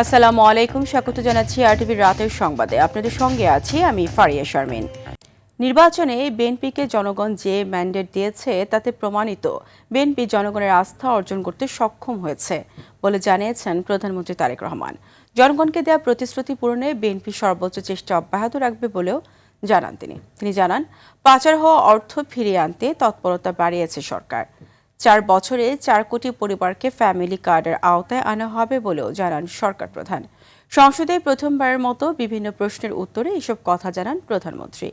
আসসালামু আলাইকুম, স্বাগত জানাচ্ছি আরটিভির রাতের সংবাদে। আপনাদের সঙ্গে আছি আমি ফারিয়া শারমিন। নির্বাচনে বিএনপিকে জনগণ যে ম্যান্ডেট দিয়েছে তাতে প্রমাণিত বিএনপি জনগণের আস্থা অর্জন করতে সক্ষম হয়েছে বলে জানিয়েছেন প্রধানমন্ত্রী তারেক রহমান। জনগণকে দেওয়া প্রতিশ্রুতি পূরণে বিএনপি সর্বোচ্চ চেষ্টা অব্যাহত রাখবে বলেও জানান তিনি জানান, পাচার হওয়া অর্থ ফিরিয়ে আনতে তৎপরতা বাড়িয়েছে সরকার। 4 বছরে 4 কোটি পরিবারকে ফ্যামিলি কার্ডের আওতায় আনা হবে বলেও জানান সরকার প্রধান। সংসদে প্রথমবারের মতো বিভিন্ন প্রশ্নের উত্তরে এসব কথা জানান প্রধানমন্ত্রী।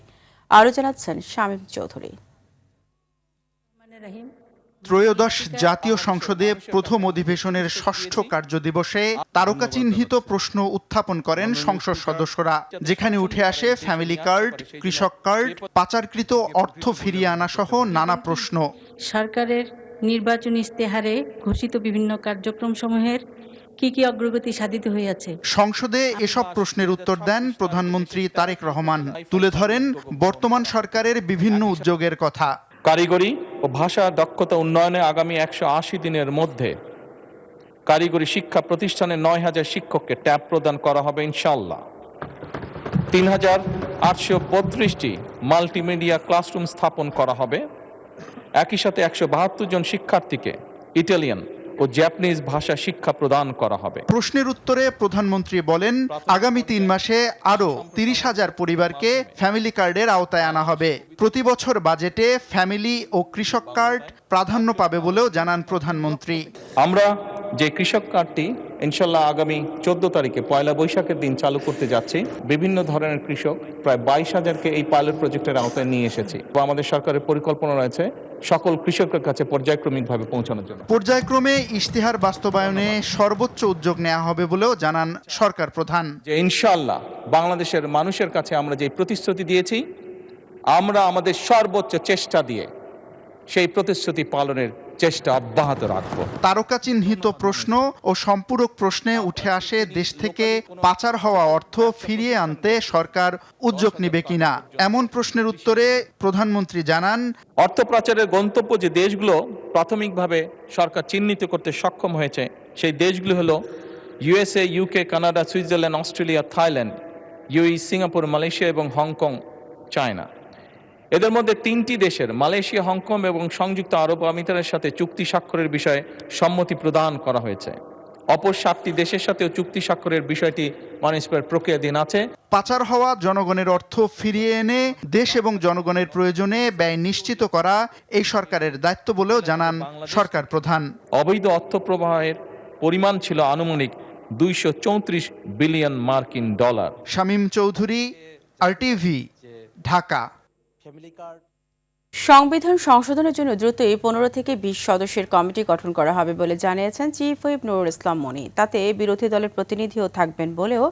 আরও জানাচ্ছেন শামীম চৌধুরী। ত্রয়োদশ জাতীয় সংসদে প্রথম অধিবেশনের ষষ্ঠ কার্যদিবসে তারকা চিহ্নিত প্রশ্ন উত্থাপন করেন সংসদ সদস্যরা, যেখানে উঠে আসে ফ্যামিলি কার্ড, কৃষক কার্ড, পাচারকৃত অর্থ ফিরিয়ে আনা সহ নানা প্রশ্ন। সরকারের নির্বাচনী ইস্তেহারে ঘোষিত বিভিন্ন কার্যক্রম সমূহের কি অগ্রগতি সাধিত হয়েছে। সংসদে এসব প্রশ্নের উত্তর দেন প্রধানমন্ত্রী তারেক রহমান। তুলে ধরেন বর্তমান সরকারের বিভিন্ন উদ্যোগের কথা। কারিগরি ও ভাষা দক্ষতা উন্নয়নে আগামী 180 দিনের মধ্যে কারিগরি শিক্ষা প্রতিষ্ঠানে 9,000 শিক্ষককে ট্যাব প্রদান করা হবে ইনশাআল্লাহ। 3,832টি মাল্টিমিডিয়া ক্লাসরুম স্থাপন করা হবে। একই সাথে 172 জন শিক্ষার্থীকে ইটালিয়ান ও জাপানিজ ভাষা শিক্ষা প্রদান করা হবে। প্রশ্নের উত্তরে প্রধানমন্ত্রী বলেন, আগামী 3 মাসে আরও 30,000 পরিবারকে ফ্যামিলি কার্ডের আওতায় আনা হবে। প্রতি বছর বাজেটে ফ্যামিলি ও কৃষক কার্ড প্রাধান্য পাবে বলেও জানান প্রধানমন্ত্রী। আমরা যে কৃষক কার্ডটি ইনশাল্লাহ আগামী 14 তারিখে পয়লা বৈশাখের দিন চালু করতে যাচ্ছি, বিভিন্ন ধরনের কৃষক প্রায় 22,000কে এই পাইলট প্রজেক্টের আওতায় নিয়ে এসেছি। আমাদের সরকারের পরিকল্পনা রয়েছে সকল কৃষকের কাছে পর্যায়ক্রমিকভাবে পৌঁছানোর জন্য। পর্যায়ক্রমে ইশতেহার বাস্তবায়নে সর্বোচ্চ উদ্যোগ নেওয়া হবে বলেও জানান সরকার প্রধান। যে ইনশাআল্লাহ বাংলাদেশের মানুষের কাছে আমরা যে প্রতিশ্রুতি দিয়েছি, আমরা আমাদের সর্বোচ্চ চেষ্টা দিয়ে সেই প্রতিশ্রুতি পালনের চেষ্টা অব্যাহত রাখব। তারকা চিহ্নিত প্রশ্ন ও সম্পূরক প্রশ্নে উঠে আসে দেশ থেকে পাচার হওয়া অর্থ ফিরিয়ে আনতে সরকার উদ্যোগ নেবে কিনা। এমন প্রশ্নের উত্তরে প্রধানমন্ত্রী জানান, অর্থ পাচারের গন্তব্য যে দেশগুলো প্রাথমিকভাবে সরকার চিহ্নিত করতে সক্ষম হয়েছে, সেই দেশগুলো হলো USA, UK, Canada, Switzerland, Australia, Thailand, UAE, Singapore, Malaysia এবং হংকং, চায়না। এদের মধ্যে 3টি দেশের মালয়েশিয়া, হংকং এবং সংযুক্ত আরব আমিরাতের সাথে চুক্তি স্বাক্ষরের বিষয়ে সম্মতি প্রদান করা হয়েছে। অপর 7টি দেশের সাথেও চুক্তি স্বাক্ষরের বিষয়টি মানসিক প্রক্রিয়াধীন আছে। পাচার হওয়া জনগণের অর্থ ফিরিয়ে এনে দেশ এবং জনগণের প্রয়োজনে ব্যয় নিশ্চিত করা এই সরকারের দায়িত্ব বলেও জানান সরকার প্রধান। অবৈধ অর্থ প্রবাহের পরিমাণ ছিল আনুমানিক 234 বিলিয়ন মার্কিন ডলার। শামীম চৌধুরী, আরটিভি, ঢাকা। সংবিধান সংশোধনের জন্য দ্রুতই 15 থেকে 20 সদস্যের কমিটি গঠন করা হবে বলে জানিয়েছেন চিফ হুইপ নুরুল ইসলাম মনি। তাতে বিরোধী দলের প্রতিনিধিও থাকবেন বলেও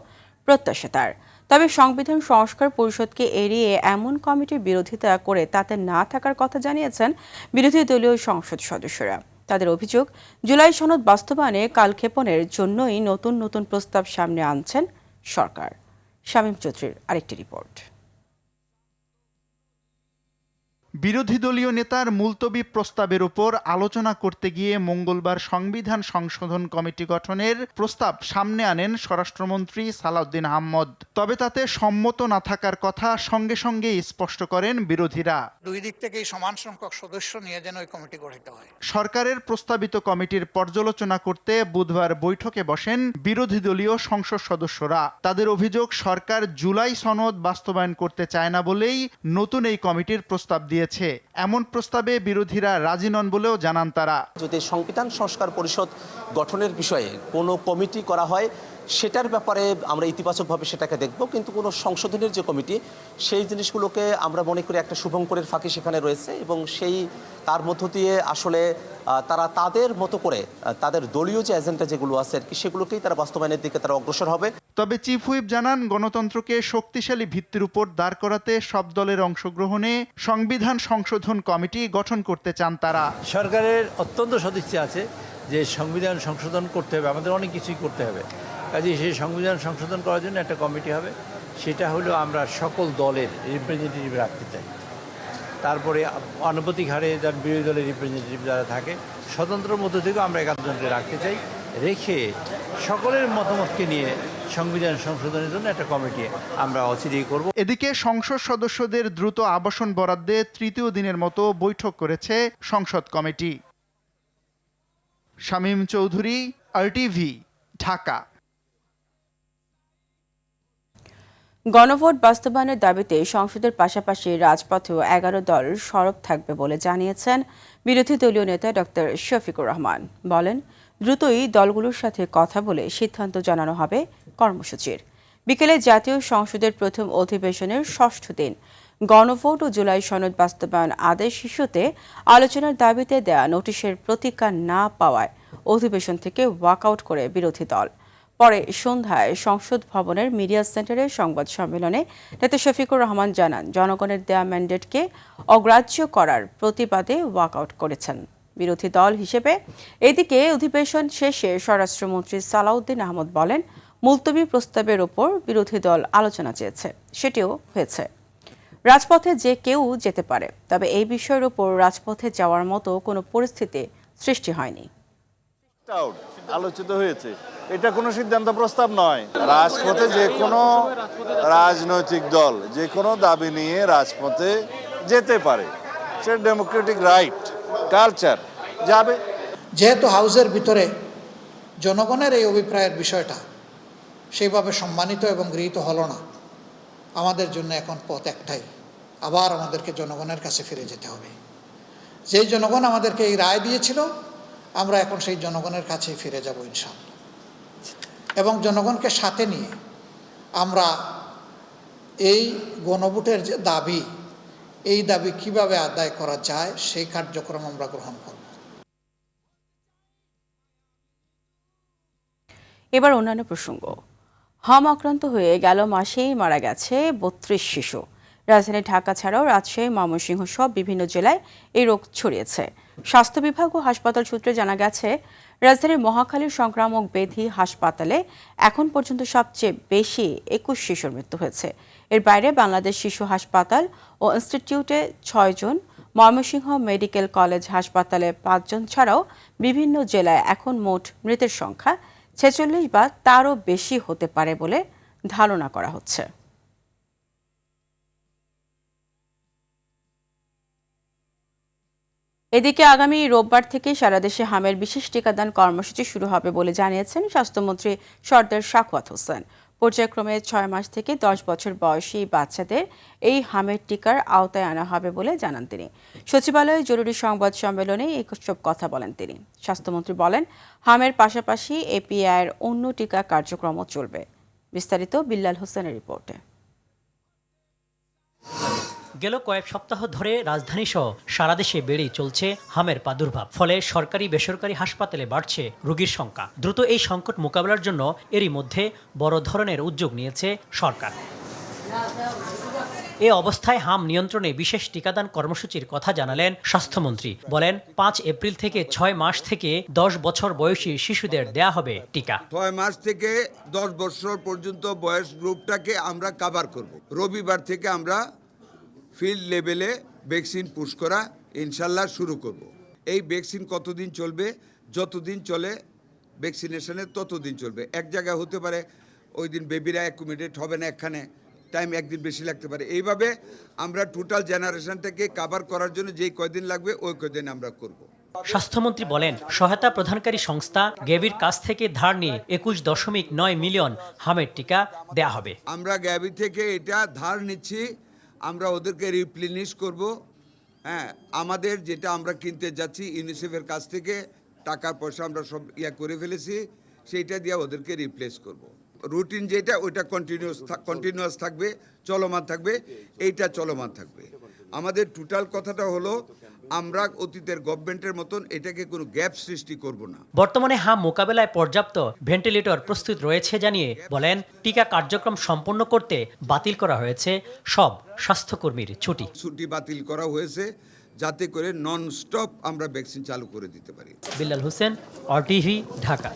প্রত্যাশা তার। তবে সংবিধান সংস্কার পরিষদকে এড়িয়ে এমন কমিটির বিরোধিতা করে তাতে না থাকার কথা জানিয়েছেন বিরোধী দলীয় সংসদ সদস্যরা। তাদের অভিযোগ, জুলাই সনদ বাস্তবায়নে কালক্ষেপণের জন্যই নতুন নতুন প্রস্তাব সামনে আনছেন সরকার। শামীম চৌধুরীর আরেকটি রিপোর্ট। বিরোধী দলীয় নেতার মুলতবি প্রস্তাবের উপর আলোচনা করতে গিয়ে মঙ্গলবার সংবিধান সংশোধন কমিটি গঠনের প্রস্তাব সামনে আনেন স্বরাষ্ট্রমন্ত্রী সালাউদ্দিন আহমদ। তবে তাতে সম্মত না থাকার কথা সঙ্গে সঙ্গে স্পষ্ট করেন বিরোধীরা। দুই দিক থেকেই সমান সংখ্যক সদস্য নিয়ে যেন ওই কমিটি গঠিত হয়। সরকারের প্রস্তাবিত কমিটির পর্যালোচনা করতে বুধবার বৈঠকে বসেন বিরোধী দলীয় সংসদ সদস্যরা। তাদের অভিযোগ, সরকার জুলাই সনদ বাস্তবায়ন করতে চায় না বলেই নতুন এই কমিটির প্রস্তাব দিয়ে এমন প্রস্তাবে বিরোধীরা রাজি নন বলেও জানান তারা। যদি সংবিধান সংস্কার পরিষদ গঠনের বিষয়ে কোনো কমিটি করা হয়, সেটার ব্যাপারে আমরা ইতিবাচকভাবে সেটাকে দেখব, কিন্তু কোনো সংশোধনের যে কমিটি, সেই জিনিসগুলোকে আমরা মনে করি একটা শুভঙ্করের ফাঁকি সেখানে রয়েছে এবং তার মধ্য দিয়ে আসলে তারা তাদের মতো করে তাদের দলীয় যে এজেন্ডা যেগুলো আছে আর কি, সেগুলোকেই তারা বাস্তবায়নের দিকে তারা অগ্রসর হবে। তবে চিফ হুইপ জানান, গণতন্ত্রকে শক্তিশালী ভিত্তির উপর দাঁড় করাতে সব দলের অংশগ্রহণে সংবিধান সংশোধন কমিটি গঠন করতে চান তারা। সরকারের অত্যন্ত সদিচ্ছা আছে যে সংবিধান সংশোধন করতে হবে, আমাদের অনেক কিছুই করতে হবে। কাজেই সেই সংবিধান সংশোধন করার জন্য একটা কমিটি হবে, সেটা হলো আমরা সকল দলের রিপ্রেজেন্টেটিভ রাখতে চাই। তারপরে আনুপাতিক হারে যার বিরোধী দলের রিপ্রেজেন্টেটিভ যারা থাকে, স্বতন্ত্র মধ্য থেকেও আমরা 11 জনকে রাখতে চাই। রেখে সকলের মতামতকে নিয়ে সংবিধান সংশোধনের জন্য একটা কমিটি আমরা অচিরেই করব। এদিকে সংসদ সদস্যদের দ্রুত আবাসন বরাদ্দে তৃতীয় দিনের মতো বৈঠক করেছে সংসদ কমিটি। শামীম চৌধুরী, RTV, ঢাকা। গণভোট বাস্তবায়নের দাবিতে সংসদের পাশাপাশি রাজপথেও 11 দল সরব থাকবে বলে জানিয়েছেন বিরোধী দলীয় নেতা ডক্টর শফিকুর রহমান। বলেন, দ্রুতই দলগুলোর সাথে কথা বলে সিদ্ধান্ত জানানো হবে কর্মসূচির। বিকেলে জাতীয় সংসদের প্রথম অধিবেশনের ৬ষ্ঠ দিন গণভোট ও জুলাই সনদ বাস্তবায়ন আদেশ ইস্যুতে আলোচনার দাবিতে দেয়া নোটিশের প্রতিকার না পাওয়ায় অধিবেশন থেকে ওয়াকআউট করে বিরোধী দল। পরে সন্ধ্যায় সংসদ ভবনের মিডিয়া সেন্টারে সংবাদ সম্মেলনে নেতা শফিকুর রহমান জানান, জনগণের দেয়া ম্যান্ডেটকে অগ্রাহ্য করার প্রতিবাদে ওয়াকআউট করেছেন বিরোধী দল হিসেবে। এদিকে অধিবেশন শেষে স্বরাষ্ট্রমন্ত্রী সালাউদ্দিন আহমদ বলেন, মুলতবি প্রস্তাবের ওপর বিরোধী দল আলোচনা চেয়েছে, সেটিও হয়েছে। রাজপথে যে কেউ যেতে পারে, তবে এই বিষয়ের উপর রাজপথে যাওয়ার মতো কোনো পরিস্থিতি সৃষ্টি হয়নি। আলোচিত হয়েছে, এটা কোনো সিদ্ধান্ত প্রস্তাব নয়। রাজপথে যে কোনো রাজনৈতিক দল যে কোনো দাবি নিয়ে রাজপথে যেতে পারে, সে ডেমোক্রেটিক রাইট, কালচার, যাবে। যেহেতু হাউসের ভিতরে জনগণের এই অভিপ্রায়ের বিষয়টা সেইভাবে সম্মানিত এবং গৃহীত হলো না, আমাদের জন্য এখন পথ একটাই, আবার আমাদেরকে জনগণের কাছে ফিরে যেতে হবে। যেই জনগণ আমাদেরকে এই রায় দিয়েছিল, আমরা এখন সেই জনগণের কাছেই ফিরে যাব ইনশাআল্লাহ। এবং জনগণকে সাথে নিয়ে আমরা এই গণভোটের যে দাবি, এই দাবি কিভাবে আদায় করা যায় সেই কার্যক্রম আমরা গ্রহণ করব। এবার অন্যান্য প্রসঙ্গ। হাম আক্রান্ত হয়ে গেল মাসেই মারা গেছে 32 শিশু। রাজধানী ঢাকা ছাড়াও রাজশাহী, ময়মনসিংহ সব বিভিন্ন জেলায় এই রোগ ছড়িয়েছে। স্বাস্থ্য বিভাগ ও হাসপাতাল সূত্রে জানা গেছে, রাজধানীর মহাখালীর সংক্রামক ব্যাধি হাসপাতালে এখন পর্যন্ত সবচেয়ে বেশি 21 শিশুর মৃত্যু হয়েছে। এর বাইরে বাংলাদেশ শিশু হাসপাতাল ও ইনস্টিটিউটে 6 জন, ময়মনসিংহ মেডিকেল কলেজ হাসপাতালে 5 জন ছাড়াও বিভিন্ন জেলায় এখন মোট মৃতের সংখ্যা 46 বা তারও বেশি হতে পারে বলে ধারণা করা হচ্ছে। এদিকে আগামী রোববার থেকে সারা দেশে হামের বিশেষ টিকাদান কর্মসূচি শুরু হবে বলে জানিয়েছেন স্বাস্থ্যমন্ত্রী সরদার সাখাওয়াত হোসেন। পর্যায়ক্রমে 6 মাস থেকে 10 বছর বয়সী বাচ্চাদের এই হামের টিকার আওতায় আনা হবে বলে জানান তিনি। সচিবালয়ে জরুরি সংবাদ সম্মেলনে এইসব কথা বলেন তিনি। স্বাস্থ্যমন্ত্রী বলেন, হামের পাশাপাশি এপিআইয়ের অন্য টিকা কার্যক্রমও চলবে। বিস্তারিত বিল্লাল হোসেনের রিপোর্টে। গেল কয়েক সপ্তাহ ধরে রাজধানী সহ সারা দেশে বেড়েই চলছে হামের প্রাদুর্ভাব। ফলে সরকারি বেসরকারি হাসপাতালে বাড়ছে রোগীর সংখ্যা। দ্রুত এই সংকট মোকাবেলার জন্য এরই মধ্যে বড় ধরনের উদ্যোগ নিয়েছে সরকার। এ অবস্থায় হাম নিয়ন্ত্রণে বিশেষ টিকাদান কর্মসূচির কথা জানালেন স্বাস্থ্যমন্ত্রী। বলেন, 5 এপ্রিল থেকে 6 মাস থেকে 10 বছর বয়সী শিশুদের দেয়া হবে টিকা। 6 মাস থেকে 10 বছর পর্যন্ত বয়স গ্রুপটাকে আমরা কভার করব। রবিবার থেকে আমরা ফিল্ড লেভেলে ভ্যাকসিন পুশ করা ইনশাল্লাহ শুরু করব। এই ভ্যাকসিন কতদিন চলবে? যতদিন চলে ভ্যাকসিনেশনের ততদিন চলবে। এক জায়গায় হতে পারে ওই দিন বেবিরা অ্যাকুমিডেট হবে না, এখানে টাইম একদিন বেশি লাগতে পারে। এইভাবে আমরা টোটাল জেনারেশনটাকে কভার করার জন্য যেই কয়দিন লাগবে ওই কয়দিন আমরা করব। স্বাস্থ্যমন্ত্রী বলেন, সহায়তা প্রদানকারী সংস্থা গ্যাভির কাছ থেকে ধার নিয়ে 21.9 মিলিয়ন হামের টিকা দেয়া হবে। আমরা গ্যাভি থেকে এটা ধার নিচ্ছি, আমরা ওদেরকে রিপ্লেনিশ করব। হ্যাঁ, আমাদের যেটা আমরা কিনতে যাচ্ছি ইউনিসেফের কাছ থেকে টাকার পয়সা আমরা সব করে ফেলেছি, সেইটা দিয়ে ওদেরকে রিপ্লেস করব। রুটিন যেটা ওইটা কন্টিনিউয়াস থাকবে, চলমান থাকবে, এইটা চলমান থাকবে। আমাদের টোটাল কথাটা হলো, আমরা অতীতের গভর্নমেন্টের মতন এটাকে কোনো গ্যাপ সৃষ্টি করব না। বর্তমানে হাম মোকাবেলায় পর্যাপ্ত ভেন্টিলেটর প্রস্তুত রয়েছে জানিয়ে বলেন, টিকা কার্যক্রম সম্পন্ন করতে বাতিল করা হয়েছে সব স্বাস্থ্যকর্মীর ছুটি বাতিল করা হয়েছে, যাতে করে নন স্টপ আমরা ভ্যাকসিন চালু করে দিতে পারি। বিল্লাল হোসেন, RTV, ঢাকা।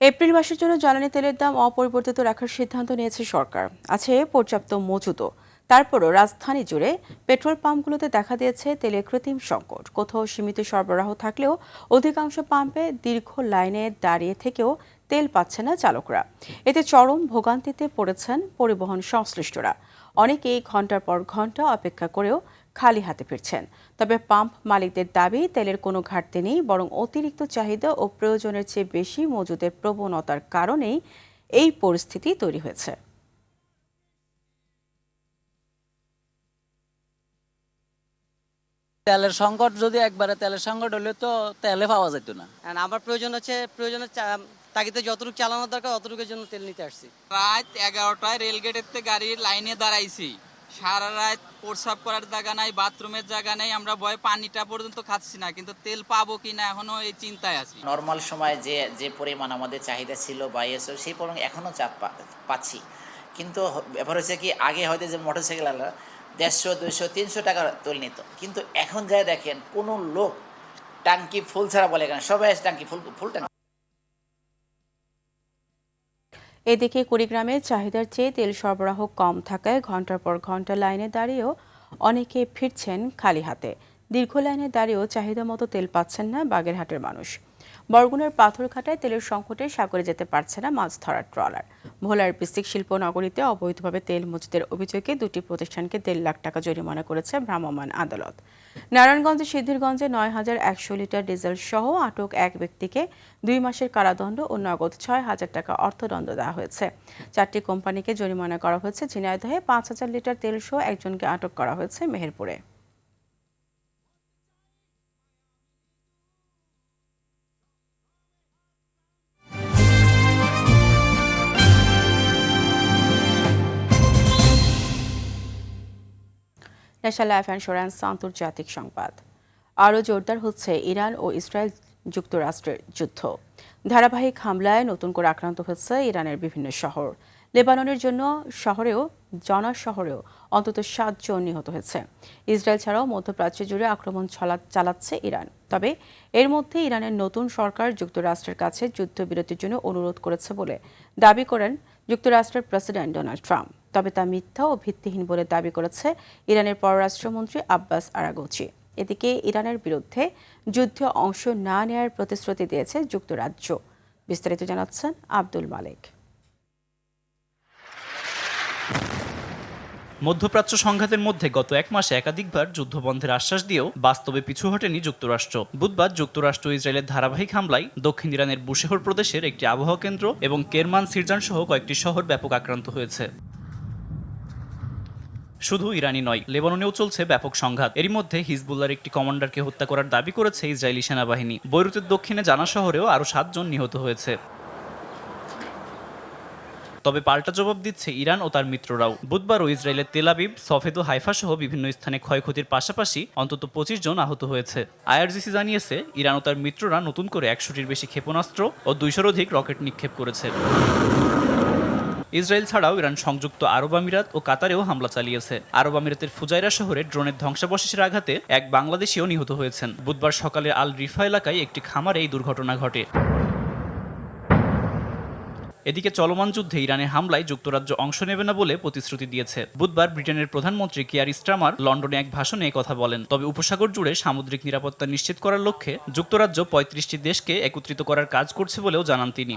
এপ্রিল মাসের জন্য জ্বালানি তেলের দাম অপরিবর্তিত রাখার সিদ্ধান্ত নিয়েছে সরকার। আছে পর্যাপ্ত মজুতও। তারপরও রাজধানী জুড়ে পেট্রোল পাম্পগুলোতে দেখা দিয়েছে তেলের কৃত্রিম সংকট। কোথাও সীমিত সরবরাহ থাকলেও অধিকাংশ পাম্পে দীর্ঘ লাইনে দাঁড়িয়ে থেকেও তেল পাচ্ছে না চালকরা। এতে চরম ভোগান্তিতে পড়েছেন পরিবহন সংশ্লিষ্টরা। অনেকেই ঘন্টার পর ঘন্টা অপেক্ষা করেও খালি হাতে ফিরছেন। তবে পাম্প মালিকদের দাবি, তেলের কোনো ঘাটতি নেই, বরং অতিরিক্ত চাহিদা ও প্রয়োজনের চেয়ে বেশি মজুদের প্রবণতার কারণেই এই পরিস্থিতি তৈরি হয়েছে। তেলের সংকট যদি একবারে তেলের সংকট হলে তো তেলে পাওয়া যেত না। আমার প্রয়োজনের তাগিদে যতটুকু চালানো দরকার অতটুকুর জন্য তেল নিতে আসছি। রাত 11টায় রেলগেটের থেকে গাড়ির লাইনে দাঁড়াইছি, সারা রাত প্রস্রাব করার জায়গা নাই, বাথরুমের জায়গা নেই, আমরা ভয়ে পানিটা পর্যন্ত খাচ্ছি না, কিন্তু তেল পাবো কিনা এখনো এই চিন্তায় আছি। নর্মাল সময় যে পরিমাণ আমাদের চাহিদা ছিল বা সেই পরিমাণ এখনও পাচ্ছি, কিন্তু ব্যাপার হচ্ছে কি, আগে হয়তো যে মোটরসাইকেল 150, 200, 300 টাকা তেল নিত, কিন্তু এখন যাই দেখেন কোনো লোক ট্যাঙ্কি ফুল ছাড়া বলে কেন, সবাই ট্যাঙ্কি ফুল ট্যাঙ্কি। এদিকে কুড়িগ্রামে চাহিদার চেয়ে তেল সরবরাহ কম থাকায় ঘন্টার পর ঘন্টা লাইনে দাঁড়িয়েও অনেকে ফিরছেন খালি হাতে। দীর্ঘ লাইনে দাঁড়িয়েও চাহিদা মতো তেল পাচ্ছেন না বাগেরহাটের মানুষ। বরগুনার পাথরঘাটায় তেলের সংকটে সাগরে যেতে পারছে না মাছ ধরার ট্রলার। ভোলার বিস্তিক শিল্প নগরীতে অবৈধভাবে তেল মজুদের অভিযোগে 2টি প্রতিষ্ঠানকে 1.5 লাখ টাকা জরিমানা করেছে ভ্রাম্যমাণ আদালত। নারায়ণগঞ্জের সিদ্ধিরগঞ্জে 9,100 লিটার ডিজেল সহ আটক এক ব্যক্তিকে 2 মাসের কারাদণ্ড ও নগদ 6,000 টাকা অর্থদণ্ড দেওয়া হয়েছে। 4টি কোম্পানিকে জরিমানা করা হয়েছে। ঝিনাইদহে 5,000 লিটার তেল সহ একজনকে আটক করা হয়েছে মেহেরপুরে। ন্যাশনাল লাইফ ইন্স্যুরেন্স আন্তর্জাতিক সংবাদ। আরও জোরদার হচ্ছে ইরান ও ইসরায়েল যুক্তরাষ্ট্রের যুদ্ধ। ধারাবাহিক হামলায় নতুন করে আক্রান্ত হচ্ছে ইরানের বিভিন্ন শহর। লেবাননের জনা শহরেও অন্তত 7 জন নিহত হয়েছে। ইসরায়েল ছাড়াও মধ্যপ্রাচ্য জুড়ে আক্রমণ চালাচ্ছে ইরান। তবে এর মধ্যে ইরানের নতুন সরকার যুক্তরাষ্ট্রের কাছে যুদ্ধবিরতির জন্য অনুরোধ করেছে বলে দাবি করেন যুক্তরাষ্ট্রের প্রেসিডেন্ট ডোনাল্ড ট্রাম্প। তবে তা মিথ্যা ও ভিত্তিহীন বলে দাবি করেছে ইরানের পররাষ্ট্রমন্ত্রী আব্বাস আরাগচি। এদিকে ইরানের বিরুদ্ধে যুদ্ধে অংশ না নেয়ার প্রতিশ্রুতি দিয়েছে যুক্তরাজ্য। বিস্তারিত জানাচ্ছেন আব্দুল মালেক। মধ্যপ্রাচ্য সংঘাতের মধ্যে গত 1 মাসে একাধিকবার যুদ্ধবন্ধের আশ্বাস দিয়েও বাস্তবে পিছু হটেনি যুক্তরাষ্ট্র। বুধবার যুক্তরাষ্ট্র ইসরায়েলের ধারাবাহিক হামলায় দক্ষিণ ইরানের বুশেহর প্রদেশের একটি আবহাওয়া কেন্দ্র এবং কেরমান সিরজান সহ কয়েকটি শহর ব্যাপক আক্রান্ত হয়েছে। শুধু ইরানি নয়, লেবাননেও চলছে ব্যাপক সংঘাত। এরই মধ্যে হিজবুল্লাহর একটি কমান্ডারকে হত্যা করার দাবি করেছে ইসরায়েলি সেনাবাহিনী। বৈরুতের দক্ষিণে জানা শহরেও আরও 7 জন নিহত হয়েছে। তবে পাল্টা জবাব দিচ্ছে ইরান ও তার মিত্ররাও। বুধবারও ইসরায়েলের তেল আবিব, সফেদ ও হাইফা সহ বিভিন্ন স্থানে ক্ষয়ক্ষতির পাশাপাশি অন্তত 25 জন আহত হয়েছে। আইআরজিসি জানিয়েছে ইরান ও তার মিত্ররা নতুন করে 100টির বেশি ক্ষেপণাস্ত্র ও 200-র অধিক রকেট নিক্ষেপ করেছে। ইসরায়েল ছাড়াও ইরান সংযুক্ত আরব আমিরাত ও কাতারেও হামলা চালিয়েছে। আরব আমিরাতের ফুজাইরা শহরে ড্রোনের ধ্বংসাবশেষের আঘাতে এক বাংলাদেশিও নিহত হয়েছেন। বুধবার সকালে আল রিফা এলাকায় একটি খামারে এই দুর্ঘটনা ঘটে। এদিকে চলমান যুদ্ধে ইরানের হামলায় যুক্তরাজ্য অংশ নেবে না বলে প্রতিশ্রুতি দিয়েছে। বুধবার ব্রিটেনের প্রধানমন্ত্রী কিয়ার স্টারমার লন্ডনে এক ভাষণে কথা বলেন। তবে উপসাগর জুড়ে সামুদ্রিক নিরাপত্তা নিশ্চিত করার লক্ষ্যে যুক্তরাজ্য 35টি দেশকে একত্রিত করার কাজ করছে বলেও জানান তিনি।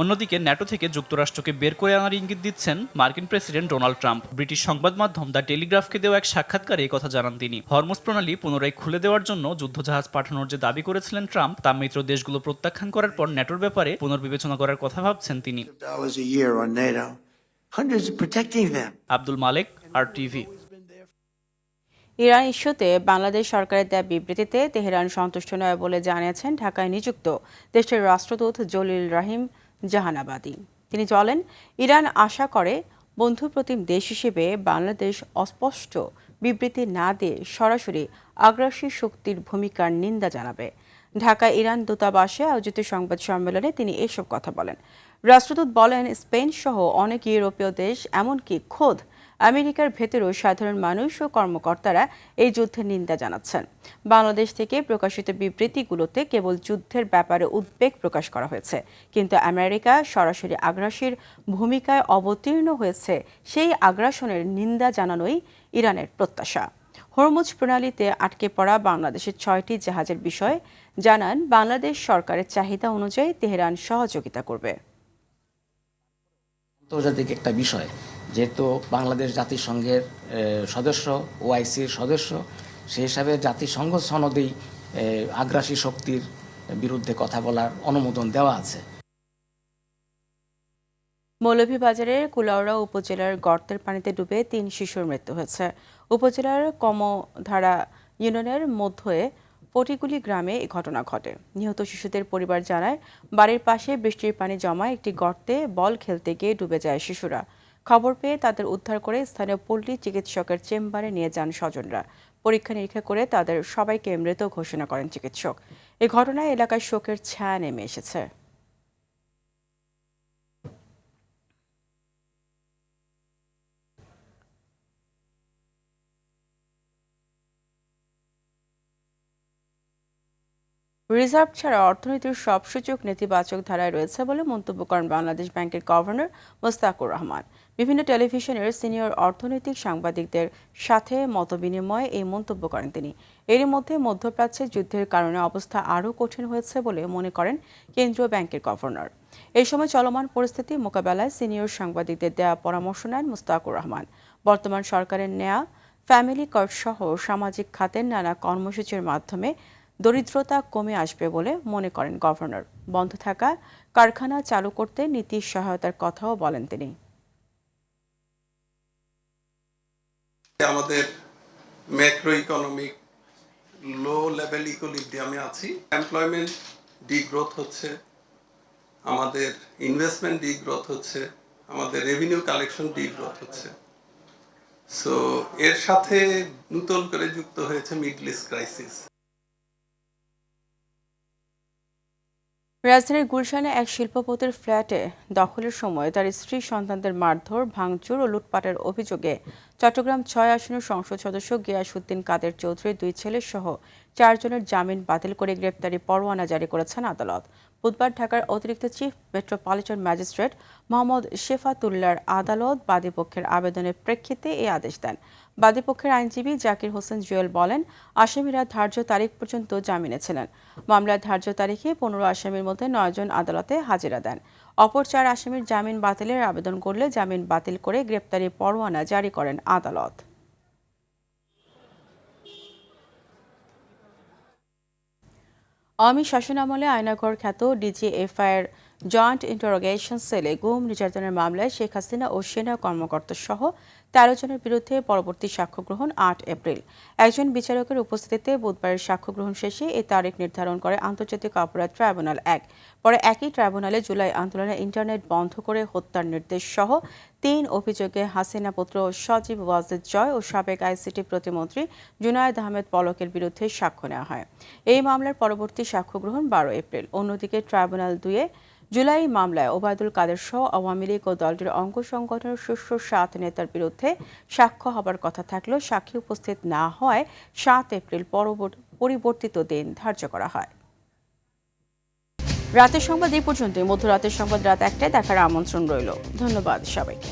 অন্যদিকে ন্যাটো থেকে যুক্তরাষ্ট্রকে বের করে আনার ইঙ্গিত দিচ্ছেন মার্কিন প্রেসিডেন্ট ডোনাল্ড ট্রাম্প। ব্রিটিশ সংবাদ মাধ্যম দ্য টেলিগ্রাফকে দেওয়া এক সাক্ষাৎকারে এই কথা জানান তিনি। হরমুজ প্রণালী পুনরায় খুলে দেওয়ার জন্য যুদ্ধজাহাজ পাঠানোর যে দাবি করেছিলেন ট্রাম্প, তা মিত্র দেশগুলো প্রত্যাখ্যান করার পর ন্যাটোর ব্যাপারে পুনর্বিবেচনা করার কথা ভাবছেন তিনি। আব্দুল মালেক, RTV। ইরান ইস্যুতে বাংলাদেশ সরকারের দেয়া বিবৃতিতে তেহরান সন্তুষ্ট নয় বলে জানিয়েছেন ঢাকায় নিযুক্ত দেশটির রাষ্ট্রদূত জলিল রাহিম জাহানাবাদী। তিনি বলেন, ইরান আশা করে বন্ধুপ্রতিম দেশ হিসেবে বাংলাদেশ অস্পষ্ট বিবৃতি না দিয়ে সরাসরি আগ্রাসী শক্তির ভূমিকার নিন্দা জানাবে। ঢাকায় ইরান দূতাবাসে আয়োজিত সংবাদ সম্মেলনে তিনি এসব কথা বলেন। রাষ্ট্রদূত বলেন, স্পেন সহ অনেক ইউরোপীয় দেশ, এমনকি খোদ আমেরিকার ভেতরেও সাধারণ মানুষ ও কর্মকর্তারা এই যুদ্ধের নিন্দা জানাচ্ছেন। বাংলাদেশ থেকে প্রকাশিত বিবৃতিগুলোতে কেবল যুদ্ধের ব্যাপারে উদ্বেগ প্রকাশ করা হয়েছে, কিন্তু আমেরিকা সরাসরি আগ্রাসীর ভূমিকায় অবতীর্ণ হয়েছে সেই আগ্রাসনের নিন্দা জানানোই ইরানের প্রত্যাশা। হরমুজ প্রণালীতে আটকে পড়া বাংলাদেশের 6টি জাহাজের বিষয়ে জানান বাংলাদেশ সরকারের চাহিদা অনুযায়ী তেহরান সহযোগিতা করবে। আন্তর্জাতিক একটা বিষয়, যেহেতু বাংলাদেশ জাতিসংঘের সদস্য, ওআইসির সদস্য, সেই হিসাবে জাতিসংঘ সনদেই আগ্রাসী শক্তির বিরুদ্ধে কথা বলার অনুমোদন দেওয়া আছে। মৌলভীবাজারের কুলাউড়া উপজেলার গর্তের পানিতে ডুবে 3 শিশুর মৃত্যু হয়েছে। উপজেলার কমধারা ইউনিয়নের মধ্যে পটিগুলি গ্রামে এই ঘটনা ঘটে। নিহত শিশুদের পরিবার জানায়, বাড়ির পাশে বৃষ্টির পানি জমায় একটি গর্তে বল খেলতে গিয়ে ডুবে যায় শিশুরা। খবর পেয়ে তাদের উদ্ধার করে স্থানীয় পল্লী চিকিৎসকের চেম্বারে নিয়ে যান স্বজনরা। পরীক্ষা নিরীক্ষা করে তাদের সবাইকে মৃত ঘোষণা করেন চিকিৎসক। এই ঘটনায় এলাকায় শোকের ছায়া নেমে এসেছে। রিজার্ভ ছাড়া অর্থনীতির সব সূচক নেতিবাচক ধারায় রয়েছে বলে মন্তব্য করেন বাংলাদেশ ব্যাংকের গভর্নর মোস্তাকুর রহমান। বিভিন্ন টেলিভিশনের সিনিয়র অর্থনৈতিক সাংবাদিকদের সাথে মতবিনিময়ে এই মন্তব্য করেন তিনি। এরই মধ্যে মধ্যপ্রাচ্যে যুদ্ধের কারণে অবস্থা আরও কঠিন হয়েছে বলে মনে করেন কেন্দ্রীয় ব্যাংকের গভর্নর। এই সময় চলমান পরিস্থিতি মোকাবেলায় সিনিয়র সাংবাদিকদের দেওয়া পরামর্শ নেন মোস্তাকুর রহমান। বর্তমান সরকারের নেয়া ফ্যামিলি কার্ড সহ সামাজিক খাতের নানা কর্মসূচির মাধ্যমে দরিদ্রতা কমে আসবে বলে মনে করেন গভর্নর। বন্ধ থাকা কারখানা চালু করতে নীতি সহায়তার কথাও বলেন তিনি। আমাদের ম্যাক্রো ইকোনমিক লো লেভেল ইকুইলিব্রিয়ামে আছি। এমপ্লয়মেন্ট ডিগ্রোথ হচ্ছে, আমাদের ইনভেস্টমেন্ট ডিগ্রোথ হচ্ছে, আমাদের রেভিনিউ কালেকশন ডিগ্রোথ হচ্ছে। সো এর সাথে নতুন করে যুক্ত হয়েছে মিডল ইস্ট ক্রাইসিস। রাজধানীর গুলশানে এক শিল্পপতির ফ্ল্যাটে দখলের সময় তার স্ত্রী সন্তানদের মারধর, ভাঙচুর ও লুটপাটের অভিযোগে চট্টগ্রাম 6 আসনের সংসদ সদস্য গিয়াসউদ্দিন কাদের চৌধুরীর 2 ছেলে সহ 4 জনের জামিন বাতিল করে গ্রেপ্তারি পরোয়ানা জারি করেছেন আদালত। বুধবার ঢাকার অতিরিক্ত চিফ মেট্রোপলিটন ম্যাজিস্ট্রেট মোহাম্মদ শেফাতুল্লাহর আদালত বাদীপক্ষের আবেদনের প্রেক্ষিতে এই আদেশ দেন। বাদীপক্ষের আইনজীবী জাকির হোসেন জুয়েল বলেন, আসামিরা ধার্য তারিখ পর্যন্ত জামিনে ছিলেন। মামলার ধার্য তারিখে 15 আসামির মধ্যে 9 জন আদালতে হাজিরা দেন। অপর 4 আসামির জামিন বাতিলের আবেদন করলে জামিন বাতিল করে গ্রেপ্তারি পরোয়ানা জারি করেন আদালত। আওয়ামী শাসনামলে আয়নাঘর খ্যাত ডিজিএফআইয়ের জয়েন্ট ইন্টারোগেশন সেলে গুম নির্যাতনের মামলায় শেখ হাসিনা ও সেনা কর্মকর্তা সহ 13 জনের বিরুদ্ধে পরবর্তী সাক্ষ্য গ্রহণ 8 এপ্রিল। একজন বিচারকের উপস্থিতিতে বুধবারের সাক্ষ্য গ্রহণ শেষে এই তারিখ নির্ধারণ করে আন্তর্জাতিক অপরাধ ট্রাইব্যুনাল 1। পরে একই ট্রাইব্যুনালে জুলাই আন্দোলনে ইন্টারনেট বন্ধ করে হত্যার নির্দেশ সহ 3 অভিযোগে হাসিনা পুত্র সজীব ওয়াজেদ জয় ও সাবেক আইসিটি প্রতিমন্ত্রী জুনায়েদ আহমেদ পলকের বিরুদ্ধে সাক্ষ্য নেওয়া হয়। এই মামলার পরবর্তী সাক্ষ্য গ্রহণ 12 এপ্রিল। অন্যদিকে ট্রাইব্যুনাল 2 জুলাই মামলায় ওবায়দুল কাদের সহ আওয়ামী লীগ ও দলটির অঙ্গ সংগঠনের শীর্ষ 7 নেতার বিরুদ্ধে সাক্ষ্য হবার কথা থাকলেও সাক্ষী উপস্থিত না হওয়ায় 7 এপ্রিল পরিবর্তিত দিন ধার্য করা হয়। রাতের সংবাদ এই পর্যন্তই। মধ্যরাতের সংবাদ রাত 1টায় দেখার আমন্ত্রণ রইল। ধন্যবাদ সবাইকে।